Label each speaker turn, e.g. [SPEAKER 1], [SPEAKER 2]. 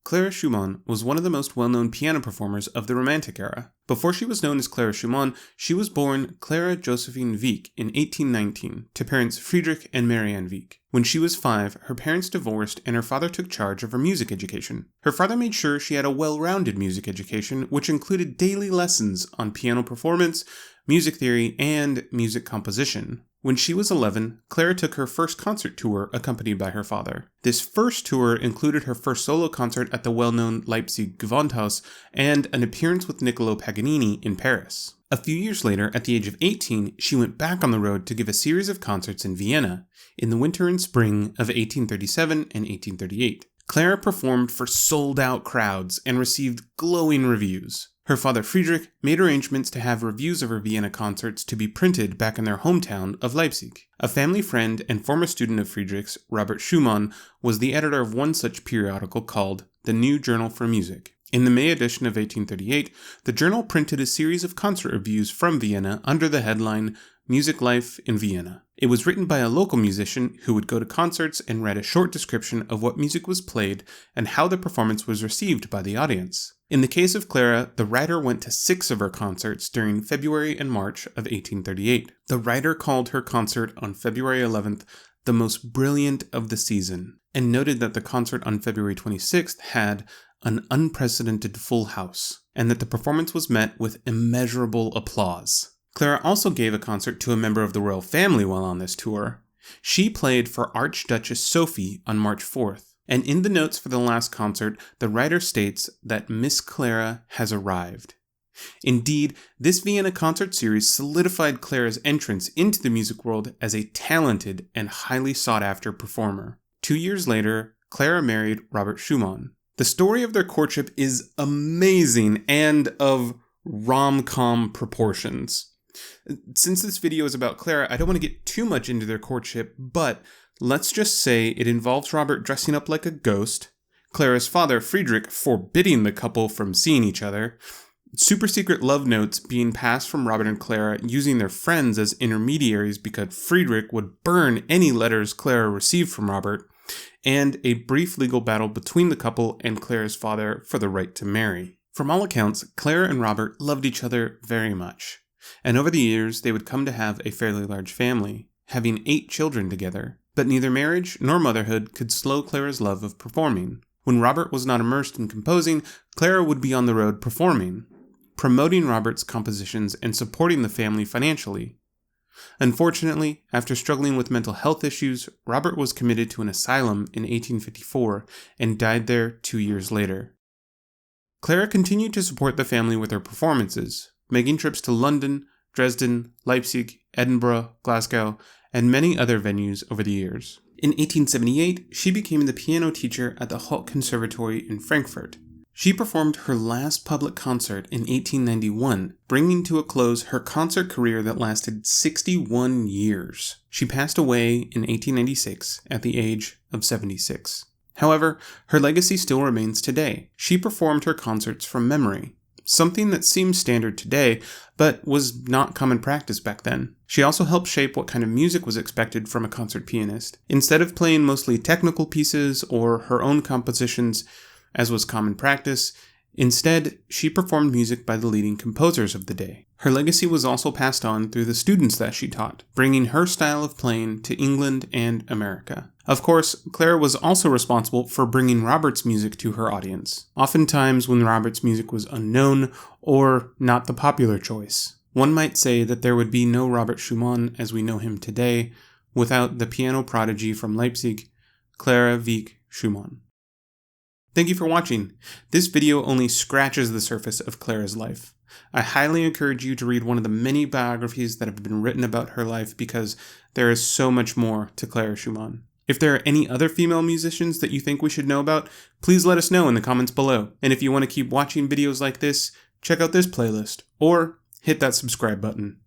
[SPEAKER 1] Clara Schumann was one of the most well-known piano performers of the Romantic era. Before she was known as Clara Schumann, she was born Clara Josephine Wieck in 1819 to parents Friedrich and Marianne Wieck. When she was 5, her parents divorced and her father took charge of her music education. Her father made sure she had a well-rounded music education, which included daily lessons on piano performance, music theory, and music composition. When she was 11, Clara took her first concert tour accompanied by her father. This first tour included her first solo concert at the well-known Leipzig Gewandhaus and an appearance with Niccolo Paganini in Paris. A few years later, at the age of 18, she went back on the road to give a series of concerts in Vienna in the winter and spring of 1837 and 1838. Clara performed for sold-out crowds and received glowing reviews. Her father Friedrich made arrangements to have reviews of her Vienna concerts to be printed back in their hometown of Leipzig. A family friend and former student of Friedrich's, Robert Schumann, was the editor of one such periodical called The New Journal for Music. In the May edition of 1838, the journal printed a series of concert reviews from Vienna under the headline Music Life in Vienna. It was written by a local musician who would go to concerts and write a short description of what music was played and how the performance was received by the audience. In the case of Clara, the writer went to 6 of her concerts during February and March of 1838. The writer called her concert on February 11th the most brilliant of the season, and noted that the concert on February 26th had an unprecedented full house, and that the performance was met with immeasurable applause. Clara also gave a concert to a member of the royal family while on this tour. She played for Archduchess Sophie on March 4th. And in the notes for the last concert, the writer states that Miss Clara has arrived. Indeed, this Vienna concert series solidified Clara's entrance into the music world as a talented and highly sought-after performer. 2 years later, Clara married Robert Schumann. The story of their courtship is amazing and of rom-com proportions. Since this video is about Clara, I don't want to get too much into their courtship, but let's just say it involves Robert dressing up like a ghost, Clara's father, Friedrich, forbidding the couple from seeing each other, super secret love notes being passed from Robert and Clara using their friends as intermediaries because Friedrich would burn any letters Clara received from Robert, and a brief legal battle between the couple and Clara's father for the right to marry. From all accounts, Clara and Robert loved each other very much, and over the years they would come to have a fairly large family, having 8 children together. But neither marriage nor motherhood could slow Clara's love of performing. When Robert was not immersed in composing, Clara would be on the road performing, promoting Robert's compositions and supporting the family financially. Unfortunately, after struggling with mental health issues, Robert was committed to an asylum in 1854 and died there 2 years later. Clara continued to support the family with her performances, making trips to London, Dresden, Leipzig, Edinburgh, Glasgow, and many other venues over the years. In 1878, she became the piano teacher at the Haute Conservatory in Frankfurt. She performed her last public concert in 1891, bringing to a close her concert career that lasted 61 years. She passed away in 1896 at the age of 76. However, her legacy still remains today. She performed her concerts from memory, something that seems standard today, but was not common practice back then. She also helped shape what kind of music was expected from a concert pianist. Instead of playing mostly technical pieces or her own compositions, as was common practice, instead, she performed music by the leading composers of the day. Her legacy was also passed on through the students that she taught, bringing her style of playing to England and America. Of course, Clara was also responsible for bringing Robert's music to her audience, oftentimes when Robert's music was unknown or not the popular choice. One might say that there would be no Robert Schumann as we know him today without the piano prodigy from Leipzig, Clara Wieck Schumann. Thank you for watching. This video only scratches the surface of Clara's life. I highly encourage you to read one of the many biographies that have been written about her life because there is so much more to Clara Schumann. If there are any other female musicians that you think we should know about, please let us know in the comments below. And if you want to keep watching videos like this, check out this playlist or hit that subscribe button.